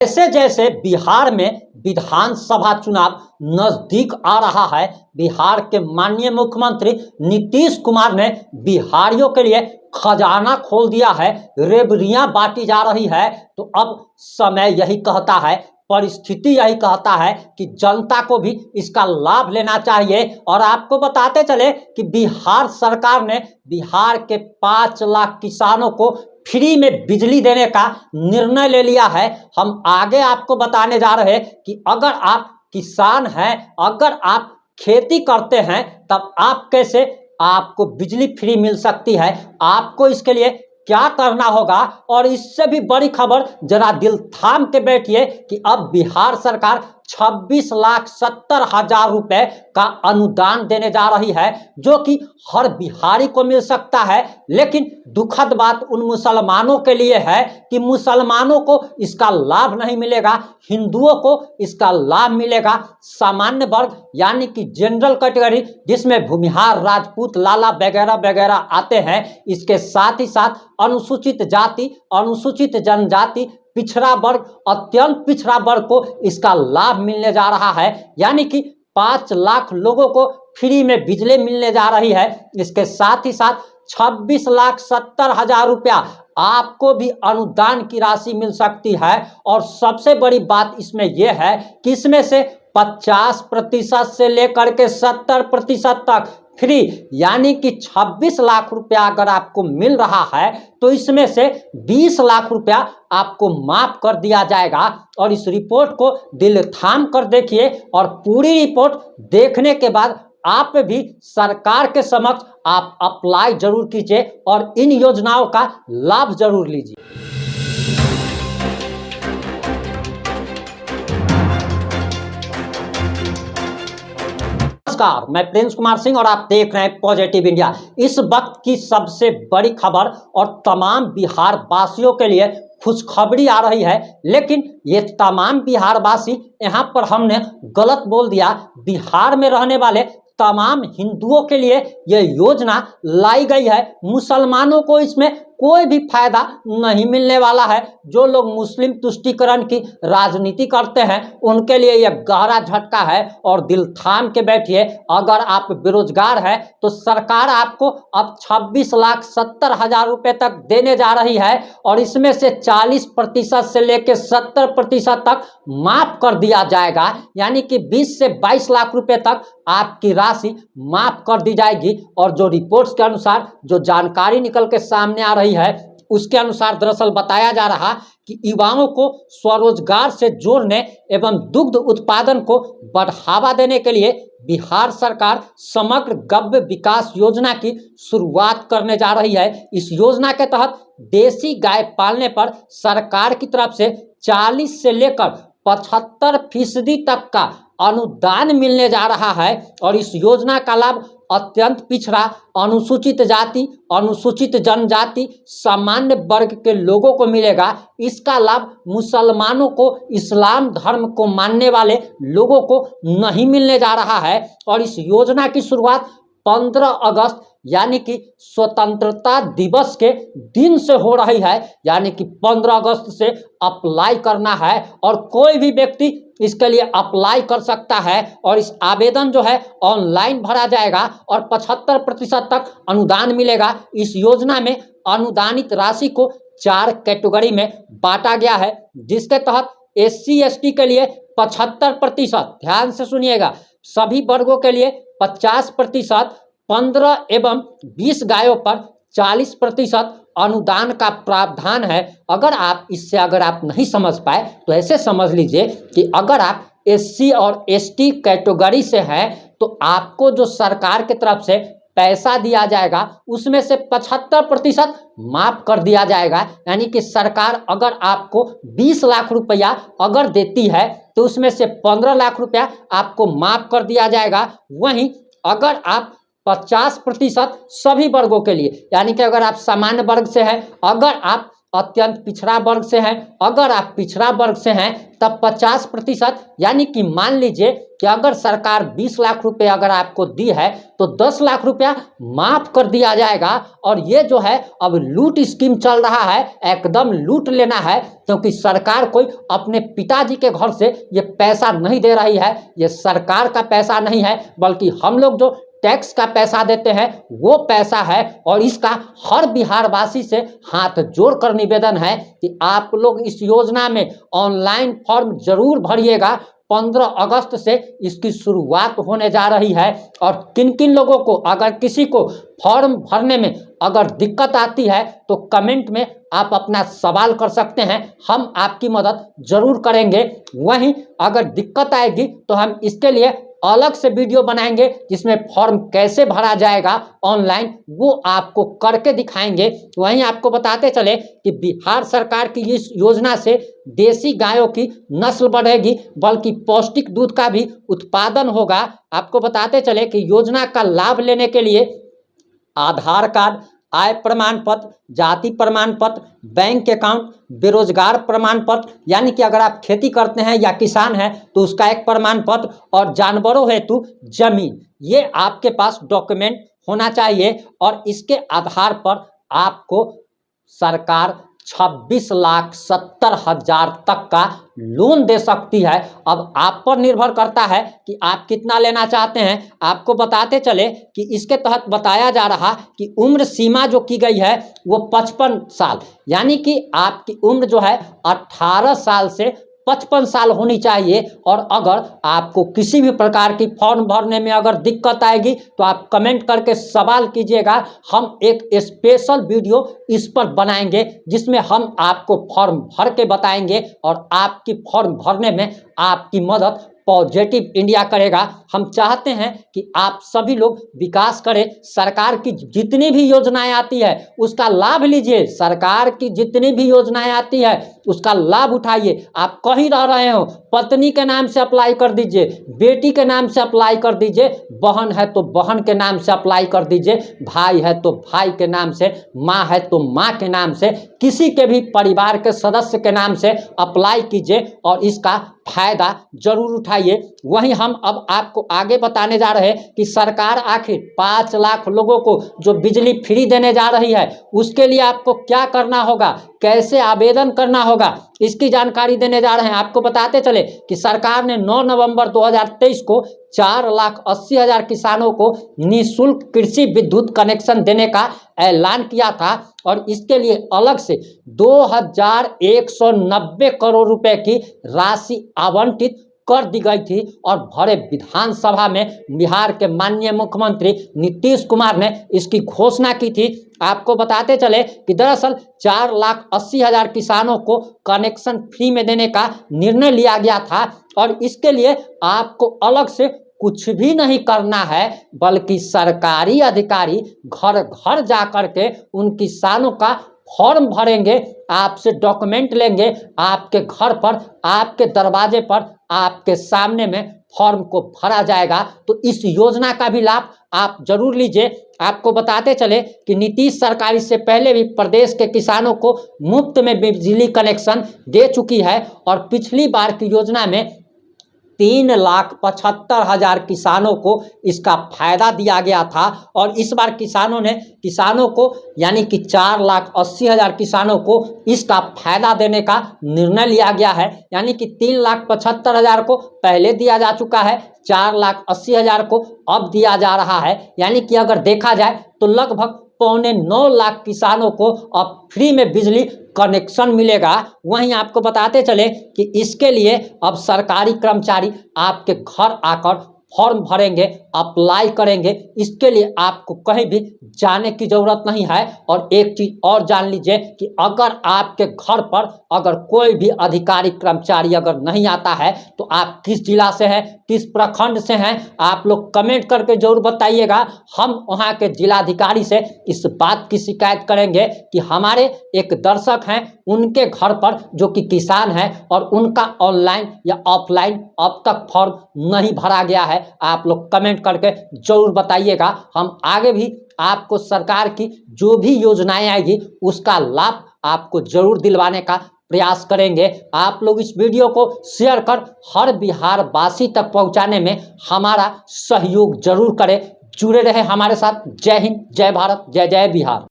जैसे जैसे बिहार में विधानसभा चुनाव नजदीक आ रहा है, बिहार के माननीय मुख्यमंत्री नीतीश कुमार ने बिहारियों के लिए खजाना खोल दिया है, रेबड़ियां बांटी जा रही है। तो अब समय यही कहता है, परिस्थिति यही कहता है कि जनता को भी इसका लाभ लेना चाहिए। और आपको बताते चले कि बिहार सरकार ने बिहार के 5 लाख किसानों को फ्री में बिजली देने का निर्णय ले लिया है। हम आगे आपको बताने जा रहे हैं कि अगर आप किसान हैं, अगर आप खेती करते हैं, तब आप कैसे आपको बिजली फ्री मिल सकती है, आपको इसके लिए क्या करना होगा। और इससे भी बड़ी खबर, जरा दिल थाम के बैठिए कि अब बिहार सरकार 26,70,000 रुपए का अनुदान देने जा रही है, जो कि हर बिहारी को मिल सकता है। लेकिन दुखद बात उन मुसलमानों के लिए है कि मुसलमानों को इसका लाभ नहीं मिलेगा, हिंदुओं को इसका लाभ मिलेगा। सामान्य वर्ग यानी कि जनरल कैटेगरी, जिसमें भूमिहार, राजपूत, लाला वगैरह वगैरह आते हैं, इसके साथ ही साथ अनुसूचित जाति, अनुसूचित जनजाति, पिछड़ा वर्ग, अत्यंत पिछड़ा वर्ग को इसका लाभ मिलने जा रहा है। यानी कि 5 लाख लोगों को फ्री में बिजली मिलने जा रही है। इसके साथ ही साथ 26,70,000 रुपया आपको भी अनुदान की राशि मिल सकती है। और सबसे बड़ी बात इसमें यह है कि इसमें से 50% से लेकर के 70% तक फ्री, यानी कि 26 लाख रुपया अगर आपको मिल रहा है तो इसमें से 20 लाख रुपया आपको माफ कर दिया जाएगा। और इस रिपोर्ट को दिल थाम कर देखिए, और पूरी रिपोर्ट देखने के बाद आप भी सरकार के समक्ष आप अप्लाई जरूर कीजिए और इन योजनाओं का लाभ जरूर लीजिए। नमस्कार, मैं प्रिंस कुमार सिंह और आप देख रहे हैं पॉजिटिव इंडिया। इस वक्त की सबसे बड़ी खबर और तमाम बिहार वासियों के लिए खुशखबरी आ रही है, लेकिन ये तमाम बिहार वासी, यहाँ पर हमने गलत बोल दिया, बिहार में रहने वाले तमाम हिंदुओं के लिए यह योजना लाई गई है। मुसलमानों को इसमें कोई भी फायदा नहीं मिलने वाला है। जो लोग मुस्लिम तुष्टीकरण की राजनीति करते हैं उनके लिए यह गहरा झटका है। और दिल थाम के बैठिए, अगर आप बेरोजगार हैं तो सरकार आपको अब 26,70,000 रुपए तक देने जा रही है, और इसमें से 40% से लेकर 70% तक माफ कर दिया जाएगा। यानी कि 20 से 22 लाख रुपए तक आपकी राशि माफ कर दी जाएगी। और जो रिपोर्ट्स के अनुसार जो जानकारी निकल के सामने आ रही है, उसके अनुसार दरअसल बताया जा रहा कि युवाओं को स्वरोजगार से जोड़ने एवं दुग्ध उत्पादन को बढ़ावा देने के लिए बिहार सरकार समग्र गव्य विकास योजना की शुरुआत करने जा रही है। इस योजना के तहत देसी गाय पालने पर सरकार की तरफ से 40 से लेकर 75% तक का अनुदान मिलने जा रहा है। और इस योजना का लाभ अत्यंत पिछड़ा, अनुसूचित जाति, अनुसूचित जनजाति, सामान्य वर्ग के लोगों को मिलेगा। इसका लाभ मुसलमानों को, इस्लाम धर्म को मानने वाले लोगों को नहीं मिलने जा रहा है। और इस योजना की शुरुआत 15 अगस्त यानी कि स्वतंत्रता दिवस के दिन से हो रही है। यानी कि 15 अगस्त से अप्लाई करना है, और कोई भी व्यक्ति इसके लिए अप्लाई कर सकता है। और इस आवेदन जो है ऑनलाइन भरा जाएगा और 75% तक अनुदान मिलेगा। इस योजना में अनुदानित राशि को 4 कैटेगरी में बांटा गया है, जिसके तहत SC ST के लिए 75%, ध्यान से सुनिएगा, सभी वर्गों के लिए 50%, 15 एवं 20 गायों पर 40% अनुदान का प्रावधान है। अगर आप नहीं समझ पाए तो ऐसे समझ लीजिए कि अगर आप SC और ST कैटेगरी से हैं तो आपको जो सरकार की तरफ से पैसा दिया जाएगा उसमें से 75% माफ कर दिया जाएगा। यानी कि सरकार अगर आपको 20 लाख रुपया अगर देती है तो उसमें से 15 लाख रुपया आपको माफ कर दिया जाएगा। वहीं अगर आप 50% सभी वर्गों के लिए, यानी कि अगर आप सामान्य वर्ग से हैं, अगर आप अत्यंत पिछड़ा वर्ग से हैं, अगर आप पिछड़ा वर्ग से हैं तब 50%, यानी कि मान लीजिए कि अगर सरकार 20 लाख रुपए अगर आपको दी है तो 10 लाख रुपया माफ कर दिया जाएगा। और ये जो है अब लूट स्कीम चल रहा है, एकदम लूट लेना है, क्योंकि सरकार कोई अपने पिताजी के घर से ये पैसा नहीं दे रही है, ये सरकार का पैसा नहीं है, बल्कि हम लोग जो टैक्स का पैसा देते हैं वो पैसा है। और इसका हर बिहारवासी से हाथ जोड़कर निवेदन है कि आप लोग इस योजना में ऑनलाइन फॉर्म जरूर भरिएगा। 15 अगस्त से इसकी शुरुआत होने जा रही है। और किन किन लोगों को, अगर किसी को फॉर्म भरने में अगर दिक्कत आती है तो कमेंट में आप अपना सवाल कर सकते हैं, हम आपकी मदद जरूर करेंगे। वहीं अगर दिक्कत आएगी तो हम इसके लिए अलग से वीडियो बनाएंगे जिसमें फॉर्म कैसे भरा जाएगा ऑनलाइन, वो आपको करके दिखाएंगे। वहीं आपको बताते चले कि बिहार सरकार की इस योजना से देसी गायों की नस्ल बढ़ेगी, बल्कि पौष्टिक दूध का भी उत्पादन होगा। आपको बताते चले कि योजना का लाभ लेने के लिए आधार कार्ड, आय प्रमाण पत्र, जाति प्रमाण पत्र, बैंक अकाउंट, बेरोजगार प्रमाण पत्र, यानी कि अगर आप खेती करते हैं या किसान हैं तो उसका एक प्रमाण पत्र, और जानवरों हेतु जमीन, ये आपके पास डॉक्यूमेंट होना चाहिए। और इसके आधार पर आपको सरकार 26,70,000 तक का लोन दे सकती है। अब आप पर निर्भर करता है कि आप कितना लेना चाहते हैं। आपको बताते चले कि इसके तहत बताया जा रहा कि उम्र सीमा जो की गई है वो 55 साल, यानी कि आपकी उम्र जो है 18 साल से 55 साल होनी चाहिए। और अगर आपको किसी भी प्रकार की फॉर्म भरने में अगर दिक्कत आएगी तो आप कमेंट करके सवाल कीजिएगा, हम एक स्पेशल वीडियो इस पर बनाएंगे जिसमें हम आपको फॉर्म भर के बताएंगे और आपकी फॉर्म भरने में आपकी मदद पॉजिटिव इंडिया करेगा। हम चाहते हैं कि आप सभी लोग विकास करें, सरकार की जितनी भी योजनाएं आती है उसका लाभ लीजिए, सरकार की जितनी भी योजनाएं आती है उसका लाभ उठाइए। आप कहीं रह रहे हो, पत्नी के नाम से अप्लाई कर दीजिए, बेटी के नाम से अप्लाई कर दीजिए, बहन है तो बहन के नाम से अप्लाई कर दीजिए, भाई है तो भाई के नाम से, माँ है तो माँ के नाम से, किसी के भी परिवार के सदस्य के नाम से अप्लाई कीजिए और इसका फायदा जरूर उठाइए। वहीं हम अब आपको आगे बताने जा रहे हैं कि सरकार आखिर 5 लाख लोगों को जो बिजली फ्री देने जा रही है उसके लिए आपको क्या करना होगा, कैसे आवेदन करना होगा, इसकी जानकारी देने जा रहे हैं। आपको बताते चले कि सरकार ने 9 नवंबर 2023 को 4,80,000 किसानों को निःशुल्क कृषि विद्युत कनेक्शन देने का ऐलान किया था और इसके लिए अलग से 2,190 करोड़ रुपए की राशि आवंटित कर दी गई थी। और भरे विधानसभा में बिहार के माननीय मुख्यमंत्री नीतीश कुमार ने इसकी घोषणा की थी। आपको बताते चले कि दरअसल 4,80,000 किसानों को कनेक्शन फ्री में देने का निर्णय लिया गया था और इसके लिए आपको अलग से कुछ भी नहीं करना है, बल्कि सरकारी अधिकारी घर घर जा कर के उन किसानों का फॉर्म भरेंगे, आपसे डॉक्यूमेंट लेंगे, आपके घर पर, आपके दरवाजे पर, आपके सामने में फॉर्म को भरा जाएगा। तो इस योजना का भी लाभ आप जरूर लीजिए। आपको बताते चले कि नीतीश सरकार इससे पहले भी प्रदेश के किसानों को मुफ्त में बिजली कनेक्शन दे चुकी है और पिछली बार की योजना में 3,75,000 किसानों को इसका फायदा दिया गया था और इस बार किसानों को यानी कि 4,80,000 किसानों को इसका फायदा देने का निर्णय लिया गया है। यानी कि 3,75,000 को पहले दिया जा चुका है, 4,80,000 को अब दिया जा रहा है। यानी कि अगर देखा जाए तो लगभग 8.25 लाख किसानों को अब फ्री में बिजली कनेक्शन मिलेगा। वहीं आपको बताते चले कि इसके लिए अब सरकारी कर्मचारी आपके घर आकर फॉर्म भरेंगे, अप्लाई करेंगे। इसके लिए आपको कहीं भी जाने की ज़रूरत नहीं है। और एक चीज़ और जान लीजिए कि अगर आपके घर पर अगर कोई भी अधिकारी कर्मचारी अगर नहीं आता है तो आप किस जिला से हैं, किस प्रखंड से हैं, आप लोग कमेंट करके जरूर बताइएगा। हम वहाँ के जिलाधिकारी से इस बात की शिकायत करेंगे कि हमारे एक दर्शक हैं, उनके घर पर जो कि किसान हैं और उनका ऑनलाइन या ऑफलाइन अब तक फॉर्म नहीं भरा गया है। आप लोग कमेंट करके जरूर बताइएगा। हम आगे भी आपको सरकार की जो भी योजनाएं आएगी उसका लाभ आपको जरूर दिलवाने का प्रयास करेंगे। आप लोग इस वीडियो को शेयर कर हर बिहार वासी तक पहुंचाने में हमारा सहयोग जरूर करें। जुड़े रहे हमारे साथ। जय हिंद, जय भारत, जय जय बिहार।